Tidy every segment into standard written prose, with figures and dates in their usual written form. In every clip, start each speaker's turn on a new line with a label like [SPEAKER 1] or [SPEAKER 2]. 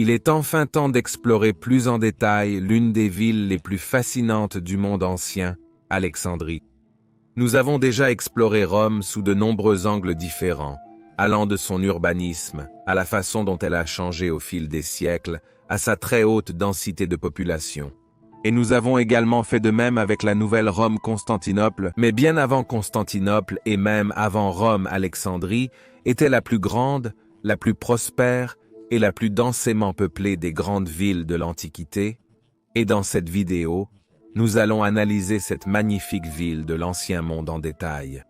[SPEAKER 1] Il est enfin temps d'explorer plus en détail l'une des villes les plus fascinantes du monde ancien, Alexandrie. Nous avons déjà exploré Rome sous de nombreux angles différents, allant de son urbanisme, à la façon dont elle a changé au fil des siècles, à sa très haute densité de population. Et nous avons également fait de même avec la nouvelle Rome-Constantinople, mais bien avant Constantinople et même avant Rome-Alexandrie, était la plus grande, la plus prospère et la plus densément peuplée des grandes villes de l'Antiquité. Et dans cette vidéo, nous allons analyser cette magnifique ville de l'Ancien Monde en détail.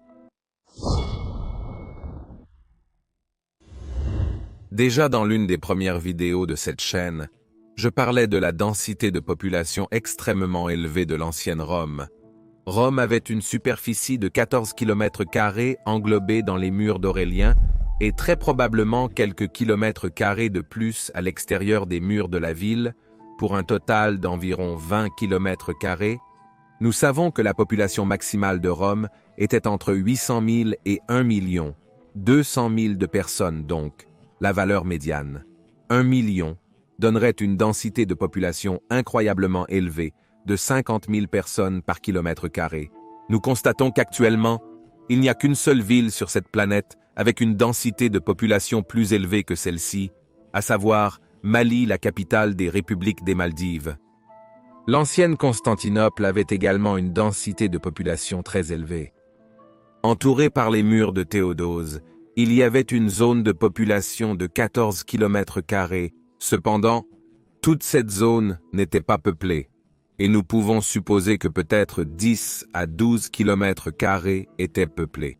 [SPEAKER 1] Déjà dans l'une des premières vidéos de cette chaîne, je parlais de la densité de population extrêmement élevée de l'ancienne Rome. Rome avait une superficie de 14 km² englobée dans les murs d'Aurélien et très probablement quelques kilomètres carrés de plus à l'extérieur des murs de la ville, pour un total d'environ 20 km². Nous savons que la population maximale de Rome était entre 800 000 et 1 million, 200 000 de personnes donc, la valeur médiane. 1 million donnerait une densité de population incroyablement élevée de 50 000 personnes par kilomètre carré. Nous constatons qu'actuellement, il n'y a qu'une seule ville sur cette planète avec une densité de population plus élevée que celle-ci, à savoir Mali, la capitale des républiques des Maldives. L'ancienne Constantinople avait également une densité de population très élevée. Entourée par les murs de Théodose, il y avait une zone de population de 14 km². Cependant, toute cette zone n'était pas peuplée, et nous pouvons supposer que peut-être 10 à 12 km² étaient peuplés.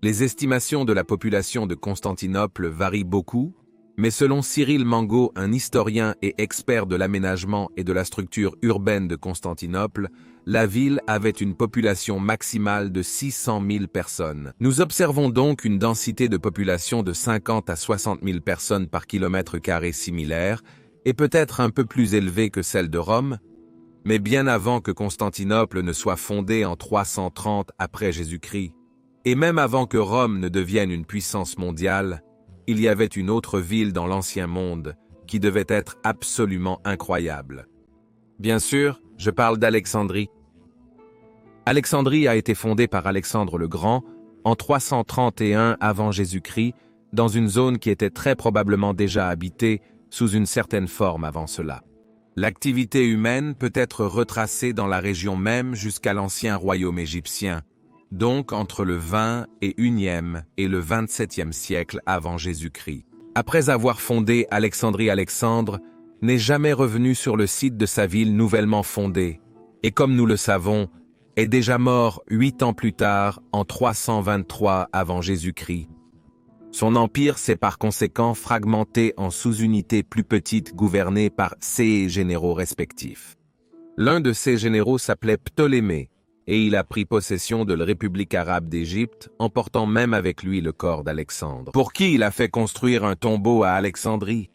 [SPEAKER 1] Les estimations de la population de Constantinople varient beaucoup, mais selon Cyril Mango, un historien et expert de l'aménagement et de la structure urbaine de Constantinople, la ville avait une population maximale de 600 000 personnes. Nous observons donc une densité de population de 50 à 60 000 personnes par kilomètre carré similaire, et peut-être un peu plus élevée que celle de Rome, mais bien avant que Constantinople ne soit fondée en 330 après Jésus-Christ, et même avant que Rome ne devienne une puissance mondiale, il y avait une autre ville dans l'Ancien Monde qui devait être absolument incroyable. Bien sûr, je parle d'Alexandrie. Alexandrie a été fondée par Alexandre le Grand en 331 avant Jésus-Christ, dans une zone qui était très probablement déjà habitée sous une certaine forme avant cela. L'activité humaine peut être retracée dans la région même jusqu'à l'ancien royaume égyptien, donc entre le 20 et 1e et le 27e siècle avant Jésus-Christ. Après avoir fondé Alexandrie, Alexandre n'est jamais revenu sur le site de sa ville nouvellement fondée, et comme nous le savons, est déjà mort 8 ans plus tard, en 323 avant Jésus-Christ. Son empire s'est par conséquent fragmenté en sous-unités plus petites gouvernées par ses généraux respectifs. L'un de ces généraux s'appelait Ptolémée, et il a pris possession de la République arabe d'Égypte, emportant même avec lui le corps d'Alexandre, pour qui il a fait construire un tombeau à Alexandrie.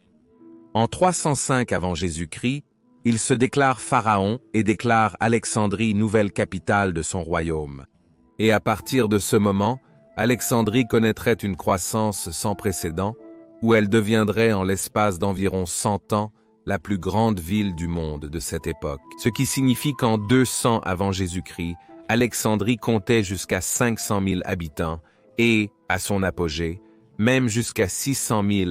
[SPEAKER 1] En 305 avant Jésus-Christ, il se déclare pharaon et déclare Alexandrie nouvelle capitale de son royaume. Et à partir de ce moment, Alexandrie connaîtrait une croissance sans précédent, où elle deviendrait en l'espace d'environ 100 ans la plus grande ville du monde de cette époque. Ce qui signifie qu'en 200 avant Jésus-Christ, Alexandrie comptait jusqu'à 500 000 habitants et, à son apogée, même jusqu'à 600 000.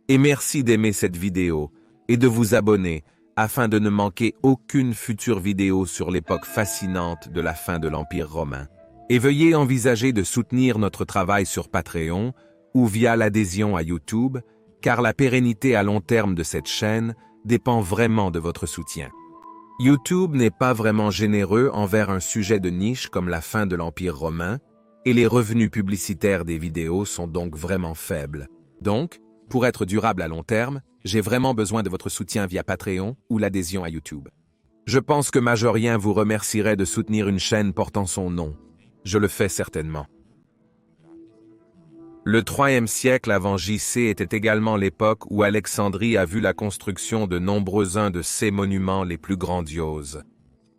[SPEAKER 1] Et merci d'aimer cette vidéo et de vous abonner afin de ne manquer aucune future vidéo sur l'époque fascinante de la fin de l'Empire romain. Et veuillez envisager de soutenir notre travail sur Patreon ou via l'adhésion à YouTube, car la pérennité à long terme de cette chaîne dépend vraiment de votre soutien. YouTube n'est pas vraiment généreux envers un sujet de niche comme la fin de l'Empire romain, et les revenus publicitaires des vidéos sont donc vraiment faibles. Donc, pour être durable à long terme, j'ai vraiment besoin de votre soutien via Patreon ou l'adhésion à YouTube. Je pense que Majorien vous remercierait de soutenir une chaîne portant son nom. Je le fais certainement. Le 3e siècle avant JC était également l'époque où Alexandrie a vu la construction de nombreux-uns de ses monuments les plus grandioses.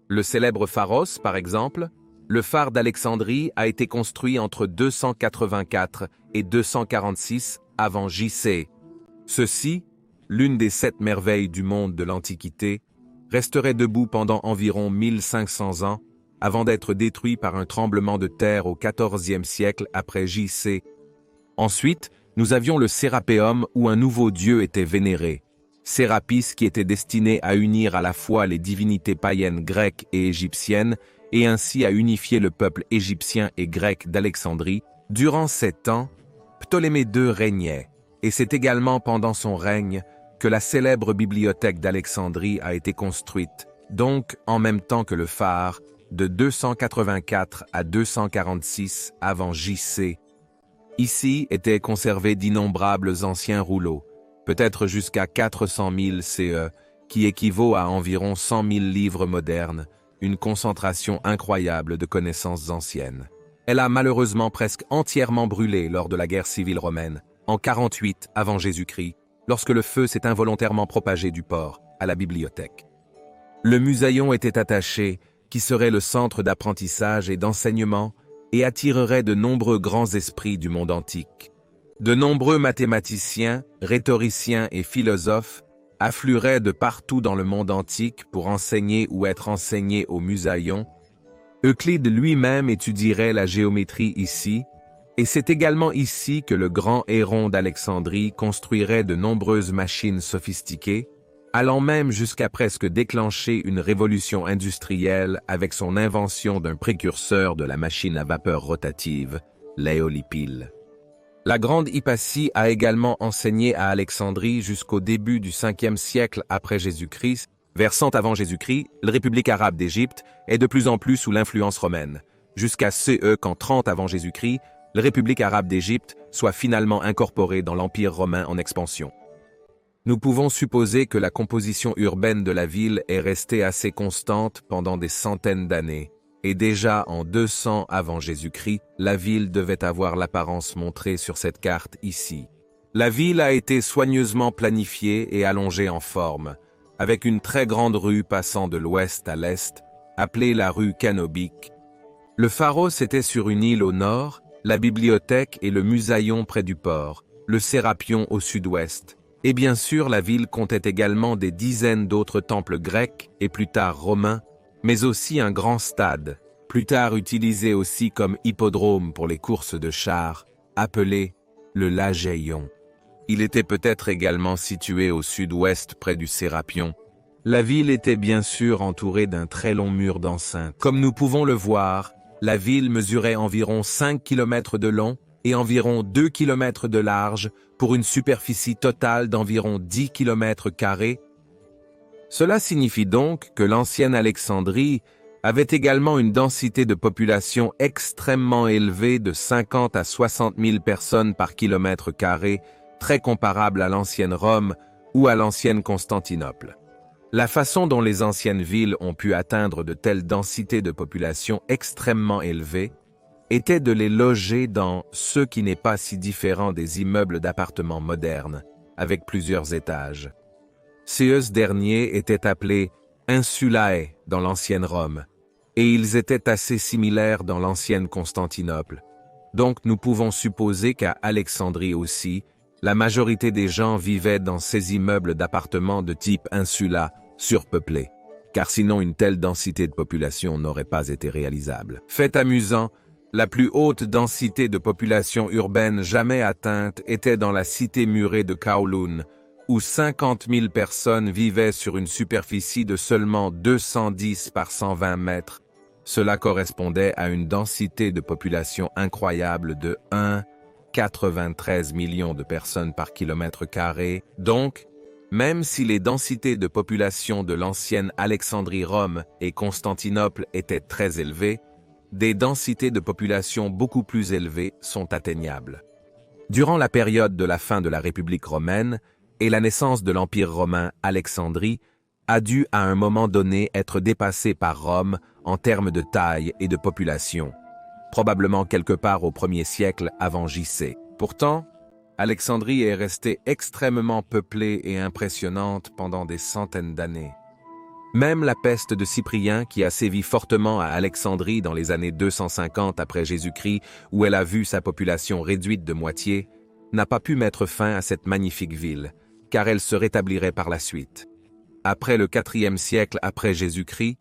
[SPEAKER 1] Le célèbre Pharos, par exemple, le phare d'Alexandrie a été construit entre 284 et 246 avant JC. Ceci l'une des 7 merveilles du monde de l'Antiquité, resterait debout pendant environ 1500 ans avant d'être détruit par un tremblement de terre au XIVe siècle après J.C. Ensuite, nous avions le Sérapéum où un nouveau dieu était vénéré, Sérapis qui était destiné à unir à la fois les divinités païennes grecques et égyptiennes et ainsi à unifier le peuple égyptien et grec d'Alexandrie. Durant ces temps, Ptolémée II régnait, et c'est également pendant son règne que la célèbre bibliothèque d'Alexandrie a été construite, donc en même temps que le phare, de 284 à 246 avant J.C. Ici étaient conservés d'innombrables anciens rouleaux, peut-être jusqu'à 400 000 CE, qui équivaut à environ 100 000 livres modernes, une concentration incroyable de connaissances anciennes. Elle a malheureusement presque entièrement brûlé lors de la guerre civile romaine, en 48 avant Jésus-Christ, lorsque le feu s'est involontairement propagé du port à la bibliothèque. Le Museion était attaché, qui serait le centre d'apprentissage et d'enseignement, et attirerait de nombreux grands esprits du monde antique. De nombreux mathématiciens, rhétoriciens et philosophes afflueraient de partout dans le monde antique pour enseigner ou être enseignés au Museion. Euclide lui-même étudierait la géométrie ici, et c'est également ici que le grand Héron d'Alexandrie construirait de nombreuses machines sophistiquées, allant même jusqu'à presque déclencher une révolution industrielle avec son invention d'un précurseur de la machine à vapeur rotative, l'éolipile. La grande Hypatie a également enseigné à Alexandrie jusqu'au début du 5e siècle après Jésus-Christ. Vers 100 avant Jésus-Christ, la République arabe d'Égypte est de plus en plus sous l'influence romaine, jusqu'à ce qu'en 30 avant Jésus-Christ, la République arabe d'Égypte soit finalement incorporée dans l'Empire romain en expansion. Nous pouvons supposer que la composition urbaine de la ville est restée assez constante pendant des centaines d'années, et déjà en 200 avant Jésus-Christ, la ville devait avoir l'apparence montrée sur cette carte ici. La ville a été soigneusement planifiée et allongée en forme, avec une très grande rue passant de l'ouest à l'est, appelée la rue Canobique. Le pharos était sur une île au nord, la bibliothèque et le Museion près du port, le Sérapion au sud-ouest. Et bien sûr, la ville comptait également des dizaines d'autres temples grecs et plus tard romains, mais aussi un grand stade, plus tard utilisé aussi comme hippodrome pour les courses de chars, appelé le Lageion. Il était peut-être également situé au sud-ouest près du Sérapion. La ville était bien sûr entourée d'un très long mur d'enceinte. Comme nous pouvons le voir, la ville mesurait environ 5 km de long et environ 2 km de large pour une superficie totale d'environ 10 km². Cela signifie donc que l'ancienne Alexandrie avait également une densité de population extrêmement élevée de 50 à 60 000 personnes par km², très comparable à l'ancienne Rome ou à l'ancienne Constantinople. La façon dont les anciennes villes ont pu atteindre de telles densités de population extrêmement élevées était de les loger dans ce qui n'est pas si différent des immeubles d'appartements modernes, avec plusieurs étages. Ces derniers étaient appelés insulae dans l'ancienne Rome, et ils étaient assez similaires dans l'ancienne Constantinople. Donc nous pouvons supposer qu'à Alexandrie aussi, la majorité des gens vivaient dans ces immeubles d'appartements de type insula, surpeuplés, car sinon une telle densité de population n'aurait pas été réalisable. Fait amusant, la plus haute densité de population urbaine jamais atteinte était dans la cité murée de Kowloon, où 50 000 personnes vivaient sur une superficie de seulement 210 par 120 mètres. Cela correspondait à une densité de population incroyable de 1,93 million de personnes par km². Donc, même si les densités de population de l'ancienne Alexandrie-Rome et Constantinople étaient très élevées, des densités de population beaucoup plus élevées sont atteignables. Durant la période de la fin de la République romaine et la naissance de l'Empire romain, Alexandrie a dû à un moment donné être dépassée par Rome en termes de taille et de population, probablement quelque part au 1er siècle avant J.C. Pourtant, Alexandrie est restée extrêmement peuplée et impressionnante pendant des centaines d'années. Même la peste de Cyprien, qui a sévi fortement à Alexandrie dans les années 250 après Jésus-Christ, où elle a vu sa population réduite de moitié, n'a pas pu mettre fin à cette magnifique ville, car elle se rétablirait par la suite. Après le IVe siècle après Jésus-Christ,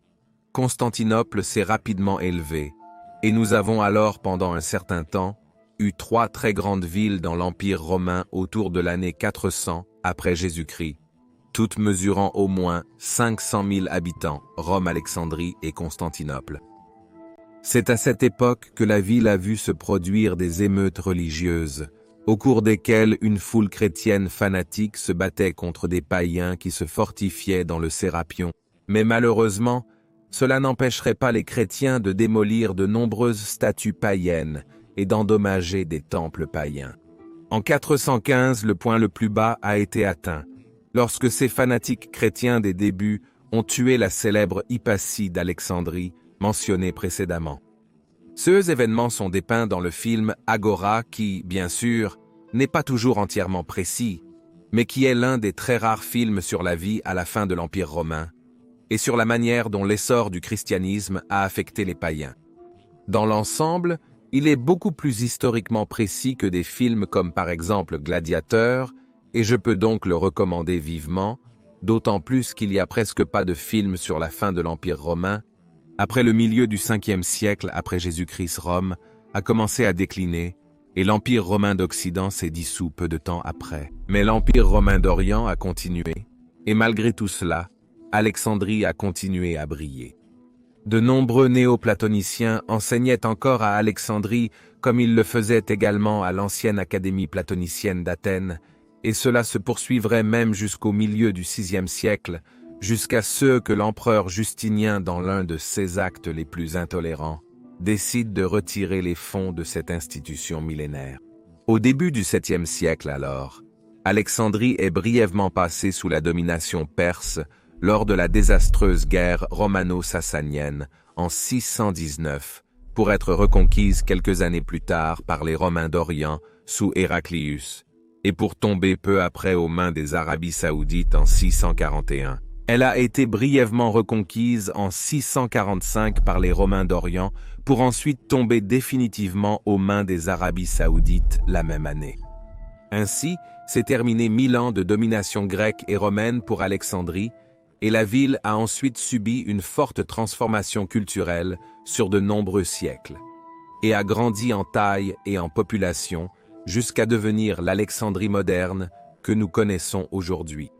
[SPEAKER 1] Constantinople s'est rapidement élevée, et nous avons alors pendant un certain temps eu 3 très grandes villes dans l'Empire romain autour de l'année 400 après Jésus-Christ, toutes mesurant au moins 500 000 habitants, Rome, Alexandrie et Constantinople. C'est à cette époque que la ville a vu se produire des émeutes religieuses, au cours desquelles une foule chrétienne fanatique se battait contre des païens qui se fortifiaient dans le Sérapion. Mais malheureusement, cela n'empêcherait pas les chrétiens de démolir de nombreuses statues païennes et d'endommager des temples païens. En 415, le point le plus bas a été atteint, lorsque ces fanatiques chrétiens des débuts ont tué la célèbre Hypatie d'Alexandrie, mentionnée précédemment. Ces événements sont dépeints dans le film Agora qui, bien sûr, n'est pas toujours entièrement précis, mais qui est l'un des très rares films sur la vie à la fin de l'Empire romain et sur la manière dont l'essor du christianisme a affecté les païens. Dans l'ensemble, il est beaucoup plus historiquement précis que des films comme par exemple Gladiateur, et je peux donc le recommander vivement, d'autant plus qu'il n'y a presque pas de films sur la fin de l'Empire romain. Après le milieu du 5e siècle après Jésus-Christ, Rome a commencé à décliner et l'Empire romain d'Occident s'est dissous peu de temps après. Mais l'Empire romain d'Orient a continué, et malgré tout cela, Alexandrie a continué à briller. De nombreux néo-platoniciens enseignaient encore à Alexandrie comme ils le faisaient également à l'ancienne Académie platonicienne d'Athènes, et cela se poursuivrait même jusqu'au milieu du 6e siècle, jusqu'à ce que l'empereur Justinien, dans l'un de ses actes les plus intolérants, décide de retirer les fonds de cette institution millénaire. Au début du 7e siècle alors, Alexandrie est brièvement passée sous la domination perse lors de la désastreuse guerre romano-sassanienne en 619, pour être reconquise quelques années plus tard par les Romains d'Orient sous Héraclius, et pour tomber peu après aux mains des Arabies saoudites en 641. Elle a été brièvement reconquise en 645 par les Romains d'Orient pour ensuite tomber définitivement aux mains des Arabies saoudites la même année. Ainsi, s'est terminé 1000 ans de domination grecque et romaine pour Alexandrie, et la ville a ensuite subi une forte transformation culturelle sur de nombreux siècles, et a grandi en taille et en population jusqu'à devenir l'Alexandrie moderne que nous connaissons aujourd'hui.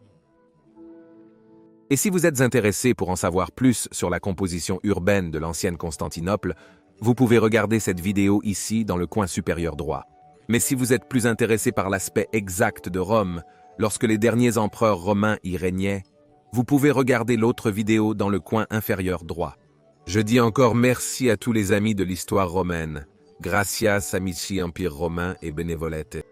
[SPEAKER 1] Et si vous êtes intéressé pour en savoir plus sur la composition urbaine de l'ancienne Constantinople, vous pouvez regarder cette vidéo ici dans le coin supérieur droit. Mais si vous êtes plus intéressé par l'aspect exact de Rome, lorsque les derniers empereurs romains y régnaient, vous pouvez regarder l'autre vidéo dans le coin inférieur droit. Je dis encore merci à tous les amis de l'histoire romaine. Gracias amici Empire romain et benevolete.